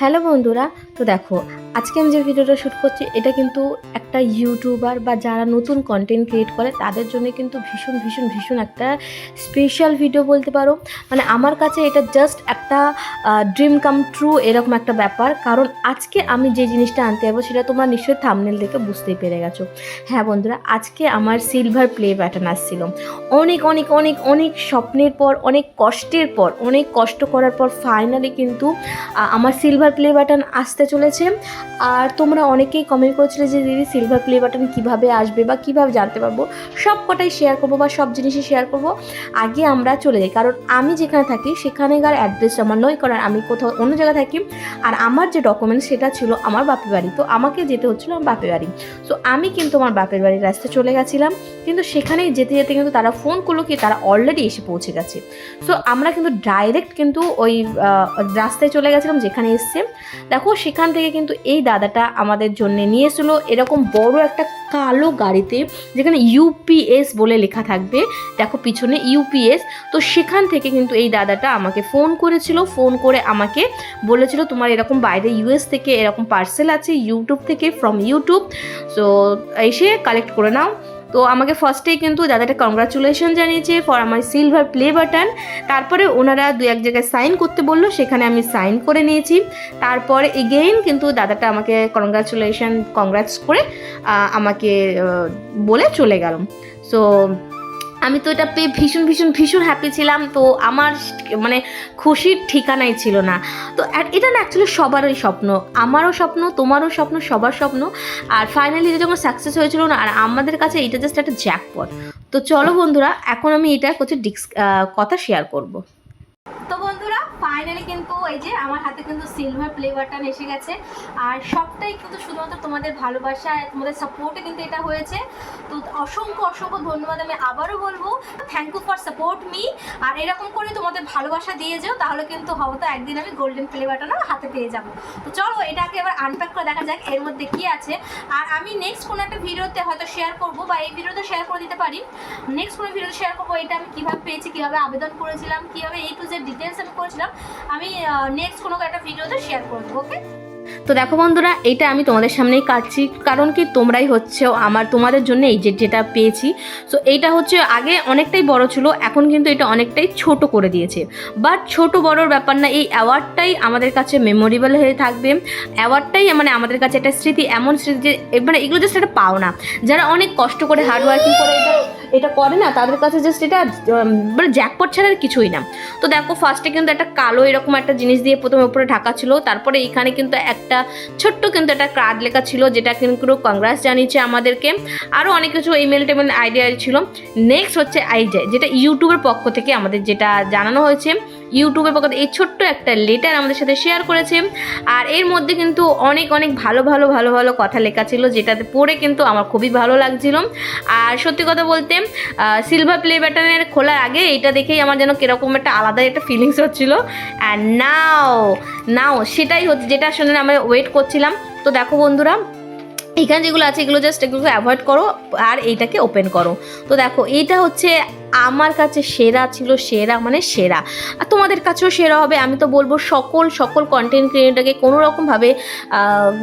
Hello বন্ধুরা, তো দেখো আজকে আমি যে ভিডিওটা শ্যুট করছি এটা কিন্তু একটা ইউটিউবার বা যারা নতুন কন্টেন্ট ক্রিয়েট করে তাদের জন্য কিন্তু ভীষণ ভীষণ ভীষণ একটা স্পেশাল ভিডিও বলতে পারো। মানে আমার কাছে এটা জাস্ট একটা ড্রিম কাম ট্রু এরকম একটা ব্যাপার, কারণ আজকে আমি যে জিনিসটা আনতে যাবো সেটা তোমরা নিশ্চয়ই থাম্বনেল দেখে বুঝতেই পেরে গেছো। হ্যাঁ বন্ধুরা, আজকে আমার সিলভার প্লে বাটন আসছিল। অনেক অনেক অনেক অনেক স্বপ্নের পর, অনেক কষ্টের পর, অনেক কষ্ট করার পর ফাইনালি কিন্তু আমার সিলভার প্লে বাটন আসতে চলেছে। আর তোমরা অনেকেই কমেন্ট করেছিলে যে দিদি সিলভার প্লে বাটন কীভাবে আসবে বা কীভাবে জানতে পারবো, সব কটাই শেয়ার করবো বা সব জিনিসই শেয়ার করবো। আগে আমরা চলে যাই, কারণ আমি যেখানে থাকি সেখানেকার অ্যাড্রেস আমার নয়, কারণ আমি কোথাও অন্য জায়গায় থাকি। আর আমার যে ডকুমেন্টস সেটা ছিল আমার বাপের বাড়ি, তো আমাকে যেতে হচ্ছিলো আমার বাপের বাড়ি। সো আমি কিন্তু আমার বাপের বাড়ির রাস্তায় চলে গেছিলাম, কিন্তু সেখানে যেতে যেতে কিন্তু তারা ফোন করলো কি তারা অলরেডি এসে পৌঁছে গেছে। সো আমরা কিন্তু ডাইরেক্ট কিন্তু ওই রাস্তায় চলে গেছিলাম যেখানে এসছে। দেখো সেখান থেকে কিন্তু এই দাদাটা আমাদের জন্য নিয়ে এসেছিলো এরকম বড় একটা কালো গাড়িতে, যেখানে ইউপিএস বলে লেখা থাকবে, দেখো পিছনে ইউপিএস। তো সেখান থেকে কিন্তু এই দাদাটা আমাকে ফোন করেছিল, ফোন করে আমাকে বলেছিল তোমার এরকম বাইরে ইউএস থেকে এরকম পার্সেল আছে ইউটিউব থেকে, ফ্রম ইউটিউব, সো এসে কালেক্ট করে নাও। তো আমাকে ফার্স্টেই কিন্তু দাদাটা কংগ্রাচুলেশন জানিয়েছে ফর আমার সিলভার প্লে বাটন। তারপরে ওনারা দু এক জায়গায় সাইন করতে বললো, সেখানে আমি সাইন করে নিয়েছি। তারপরে এগেইন কিন্তু দাদাটা আমাকে কংগ্রাটস করে আমাকে বলে চলে গেল। সো আমি তো এটা পেয়ে ভীষণ ভীষণ ভীষণ হ্যাপি ছিলাম। তো আমার মানে খুশির ঠিকানাই ছিল না। তো এটা না অ্যাকচুয়ালি সবারই স্বপ্ন, আমারও স্বপ্ন, তোমারও স্বপ্ন, সবার স্বপ্ন। আর ফাইনালি এটা যখন সাকসেস হয়েছিল না, আর আমাদের কাছে এটা জাস্ট একটা জ্যাকপট। তো চলো বন্ধুরা, এখন আমি এটা হচ্ছে কথা শেয়ার করবো। তো বন্ধুরা ফাইনালি কিন্তু এই যে আমার হাতে কিন্তু সিলভার প্লে বাটন এসে গেছে। আর সবটাই কিন্তু শুধুমাত্র তোমাদের ভালোবাসা, তোমাদের সাপোর্টে কিন্তু এটা হয়েছে। তো অসংখ্য অসংখ্য ধন্যবাদ আমি আবারও বলবো, thank you for support me. আর এরকম করে তোমাদের ভালোবাসা দিয়ে যাও, তাহলে কিন্তু হয়তো একদিন আমি গোল্ডেন প্লে বাটনও হাতে পেয়ে যাবো। তো চলো এটাকে এবার আনপ্যাক করে দেখা যাক এর মধ্যে কী আছে। আর আমি নেক্সট কোনো একটা ভিডিওতে হয়তো শেয়ার করবো, বা এই ভিডিওতে শেয়ার করে দিতে পারি। নেক্সট কোনো ভিডিওতে শেয়ার করবো এটা আমি কীভাবে পেয়েছি, কীভাবে আবেদন করেছিলাম, কীভাবে এই টু জেড ডিটেলস আমি করেছিলাম, আমি নেক্সট কোনো একটা ভিডিওতে শেয়ার করবো। ওকে, তো দেখো বন্ধুরা এটা আমি তোমাদের সামনেই কাটছি, কারণ কি তোমরাই হচ্ছে তোমাদের জন্য এই যেটা পেয়েছি। সো এইটা হচ্ছে আগে অনেকটাই বড় ছিল, এখন কিন্তু এটা অনেকটাই ছোট করে দিয়েছে। বাট ছোট বড়োর ব্যাপার না, এই অ্যাওয়ার্ডটাই আমাদের কাছে মেমোরেবল হয়ে থাকবে। অ্যাওয়ার্ডটাই মানে আমাদের কাছে একটা স্মৃতি, এমন স্মৃতি যে মানে এগুলো জাস্ট একটা পাওনা। যারা অনেক কষ্ট করে হার্ডওয়ার্কিং করে এটা করে না, তাদের কাছে জাস্ট এটা মানে জ্যাকপট ছাড়া আর কিছুই না। তো দেখো ফার্স্টে কিন্তু একটা কালো এরকম একটা জিনিস দিয়ে প্রথমে উপরে ঢাকা ছিল, তারপরে এখানে কিন্তু একটা ছোট্ট কিন্তু একটা কার্ড লেখা ছিল, যেটা কিন্তু কংগ্রেস জানিয়েছে আমাদেরকে। আরও অনেক কিছু ইমেল টেমেল আইডিয়া ছিল। নেক্সট হচ্ছে যেটা ইউটিউবের পক্ষ থেকে আমাদের যেটা জানানো হয়েছে, ইউটিউবের পক্ষ থেকে এই ছোট্ট একটা লেটার আমাদের সাথে শেয়ার করেছে। আর এর মধ্যে কিন্তু অনেক অনেক ভালো ভালো ভালো ভালো কথা লেখা ছিল, যেটাতে পড়ে কিন্তু আমার খুবই ভালো লাগছিল। আর সত্যি কথা বলতে সিলভার প্লে বাটনের খোলার আগে এটা দেখেই আমার যেন কীরকম একটা আলাদা একটা ফিলিংস হচ্ছিল। অ্যান্ড নাও সেটাই হচ্ছে যেটা শুনে আমরা ওয়েট করছিলাম। তো দেখো বন্ধুরা এখানে যেগুলো আছে এগুলো জাস্ট এগুলোকে অ্যাভয়েড করো আর এইটাকে ওপেন করো। তো দেখো এইটা হচ্ছে আমার কাছে সেরা ছিল, সেরা মানে সেরা। আর তোমাদের কাছেও সেরা হবে। আমি তো বলবো সকল কন্টেন্ট ক্রিয়েটারকে কোনো রকমভাবে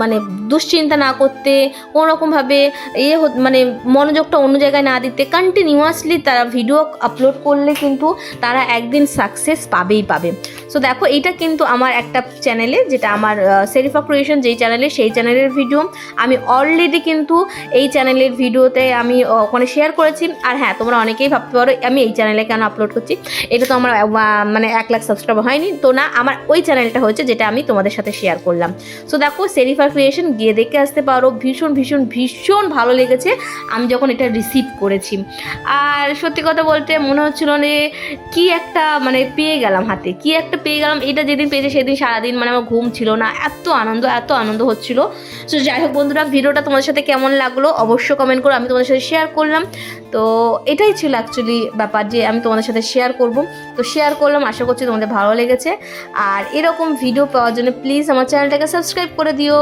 মানে দুশ্চিন্তা না করতে, কোনো রকমভাবে মানে মনোযোগটা অন্য জায়গায় না দিতে, কন্টিনিউয়াসলি তারা ভিডিও আপলোড করলে কিন্তু তারা একদিন সাকসেস পাবেই পাবে। সো দেখো এইটা কিন্তু আমার একটা চ্যানেলে, যেটা আমার সেরিফা ক্রিয়েশন যেই চ্যানেলে, সেই চ্যানেলের ভিডিও আমি অলরেডি কিন্তু এই চ্যানেলের ভিডিওতে আমি ওখানে শেয়ার করেছি। আর হ্যাঁ, তোমরা অনেকেই ভাবতে পারো আমি এই চ্যানেলে কেন আপলোড করছি, এটা তো আমার মানে 1 লাখ সাবস্ক্রাইবার হয়নি। তো না, আমার ওই চ্যানেলটা হচ্ছে যেটা আমি তোমাদের সাথে শেয়ার করলাম। সো দেখো সেরিফা ক্রিয়েশন গিয়ে দেখে আসতে পারো, ভীষণ ভীষণ ভীষণ ভালো লেগেছে আমি যখন এটা রিসিভ করেছি। আর সত্যি কথা বলতে মনে হচ্ছিল যে কি একটা মানে পেয়ে গেলাম হাতে, কি একটা পেয়ে গেলাম। এটা যেদিন পেয়েছে সেদিন সারাদিন মানে আমার ঘুম ছিল না, এত আনন্দ হচ্ছিল। সো যাই হোক বন্ধুরা, ভিডিওটা তোমাদের সাথে কেমন লাগলো অবশ্যই কমেন্ট করো, আমি তোমাদের সাথে শেয়ার করলাম। তো এটাই ছিল অ্যাকচুয়ালি ব্যাপার যে আমি তোমাদের সাথে শেয়ার করব। তো শেয়ার করলাম, আশা করছি তোমাদের ভালো লেগেছে। আর এরকম ভিডিও পাওয়ার জন্য প্লিজ আমার চ্যানেলটাকে সাবস্ক্রাইব করে দিও।